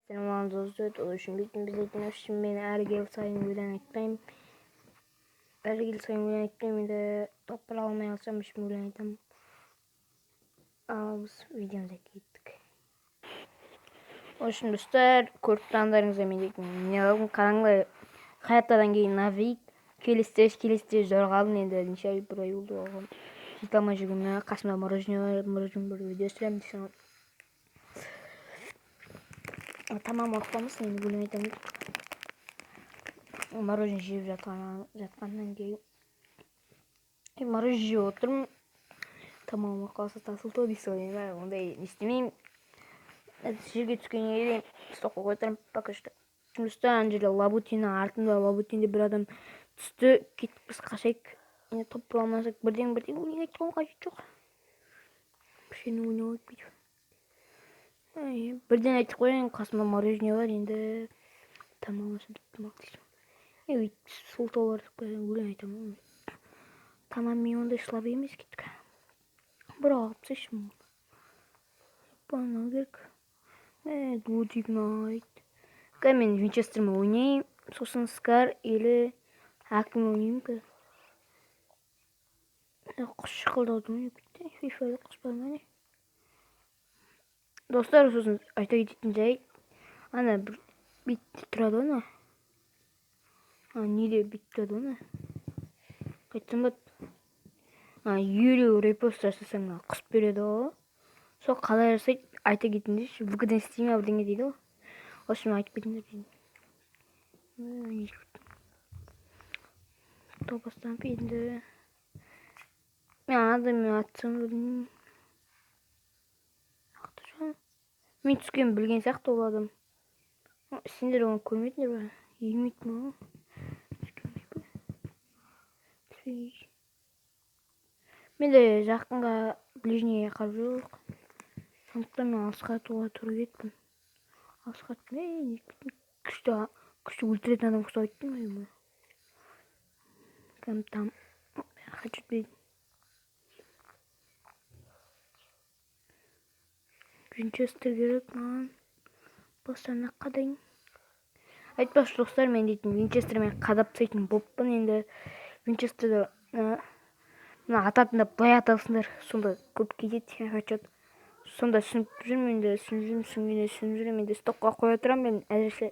Tamam dostlar, oluşum bittim. Biz ekmek için beni ergel sayın gülen ekleyim. Ergel sayın gülen ekleyim de toprağı almaya alsamış gülen ekleyim. Biz videomuza gittik. Oluşum dostlar, kurtlanlarınıza eminik. Ne karanlığı hayattadan keyin navik. Келістеш зорғалын енді неше ай бір ай болды оған жете алмай жүргеніме қасымда мороженое бір видео түсіремін десең тамам оқпамыз енді өлең айтамын мороженое жеп жатқаннан кейін мороженое жеп отырмын тамағым қалса тасылтау дейсің ғой енді ондай не істемеймін жерге түскеннен кейін столға қоя тұрамын пока что жұмыста ана жерде лабутина артында лабутинде бір адам түсті кеттік біз қашайық енді топ бола алмасақ бірден өлең айтуға қажет жоқ кішкене ойнап бүйтіп бірден айтып қояйын қасымда мороженое бар енді тамақ ашып тамақ дейсің өйтіп сылтаулатып өлең айтамын тамам мен ондай слабый емес кеттік бірақ алып тастайшы банан керек good night мен винчестермен ойнаймын сосын скар или әкім ойнаймын құс шықылдауды ойнап кетті фифада құс бар ма не достар сосын айта кететін жайт ана бір бүйтіп тұрады ғой ана неде бүйтіп тұрады ғой қайтсам болады елу репост жасасаң құс береді ғой сол қалай жасайды айта кетіңдерші вк-ден істейме бірдеңе дейді ғой осыны айтып кетіңдер деймін топастан енді мен адаммен атсам білмеймін мен түскен білген сияқты ол адам сендер оны көрмедіңдер ба емейді ма менде жақынға ближнийге қарап жоқ сондықтан мен алысқа атуға тура кеттім алысқа күшті өлтіретін адам ұқсап айттым ғой кәдімгі там хочу дейді винчестер керек маған бостандыққа дайын айтпақшы достар мен дейтін винчестермен қадап тастайтын болыппын енді винчестерді мына ататында былай аталсыңдар сонда көп кетеді расчет сонда түсініп жүрмін енді түсініп жүремін енді стопқа қоя тұрамын мен әзірше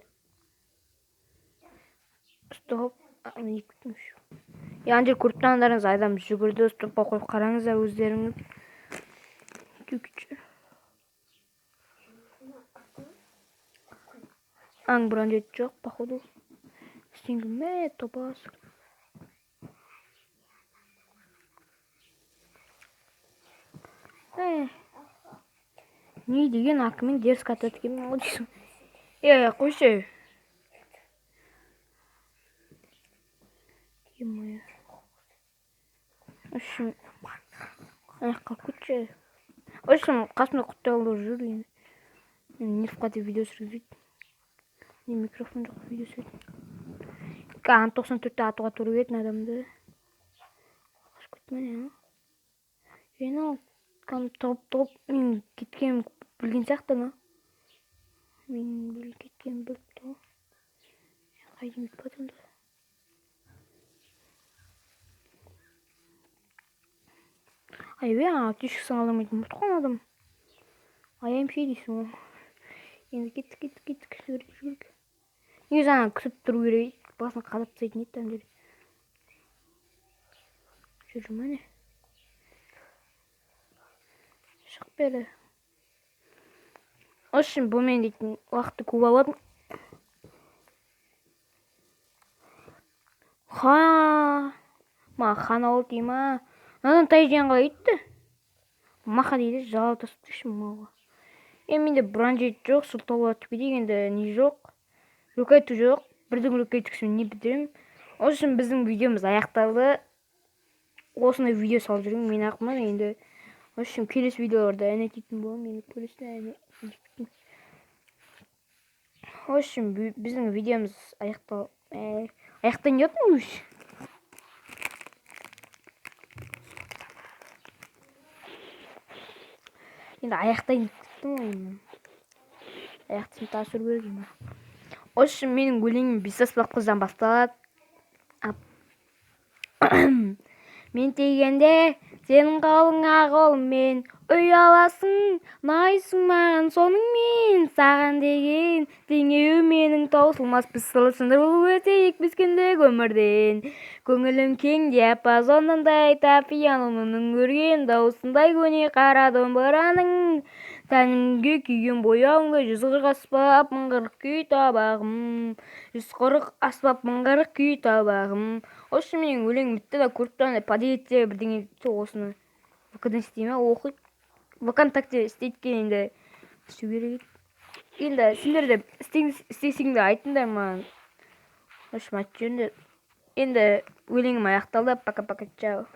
стоп ана жер көріп тұрғандарыңыз адам жүгірді стопқа қойып қараңыздар өздеріңіз бронжет жоқ походу стингме топас не деген акымен дерзко атады екенмін ғой дейсің қойшы общем аяққа көтші общем қасымда құттықтаулар жүр енді нервқа деп видео түсіргізбейді микрофон жоқ видео түсіреді 94-те атуға тура келетін адамды қашып кетті топ мен кеткенім білген сияқты мен кеткенім біліпті ғой қайдың бүйтіп жатырмын түйшіксің аламайтын ұмытып қалған адам аямше дейсің ғой енді кеттік жүгірік негізі ана күтіп тұру керек басын қадап тастайтын еді ана жерде жүр міне шығып бері общем бұмен дейтін уақытты көп аладым маған хан ауыл дей ма мынадан тайжан қалай айтты маха дейді жалау тастап тұршы малға менде бронжет жоқ сылтаулатып кетейік енді не жоқ рукайту жоқ бірдің рукайтуксымен не бітіремін общем біздің видеомыз аяқталды осындай видео салып жүрмін мен ақмын енді общем келесі видеоларда ән айтатын боламын енді көресіңдер общем біздің видеомыз аяқтайын деп жатырмын өзі енді аяқтайын деп аяқты тасыр берген. Осы менің өлеңім Бесаспап қыздан басталады. Мен тигенде сенің қолыңа қолыммен ұяласың, ұнайсың маған соныңмен, саған деген теңеуі менің таусылмас біз сылы-сындыру өтейік біз күндік өмірден. Көңілім кең диапазонындай тап пианоның өрген дауысындай көне қара домбыраның тәнімге күйген бояуыңды 140 аспап мыңғырық күй табағым, 140 аспап мыңғырық күй табағым. Осы менің өлең бітті да көріп тұрғанда подъедте бірдеңе бітті. Осыны ВК-дан істей ма, оқиды. ВКонтакте істейді екен, енді істеу керек. Енді сендер де істесеңдер айтыңдар маған. Осы айтып жүріңдер. Енді өлеңім аяқталды. Пока-пока, чао.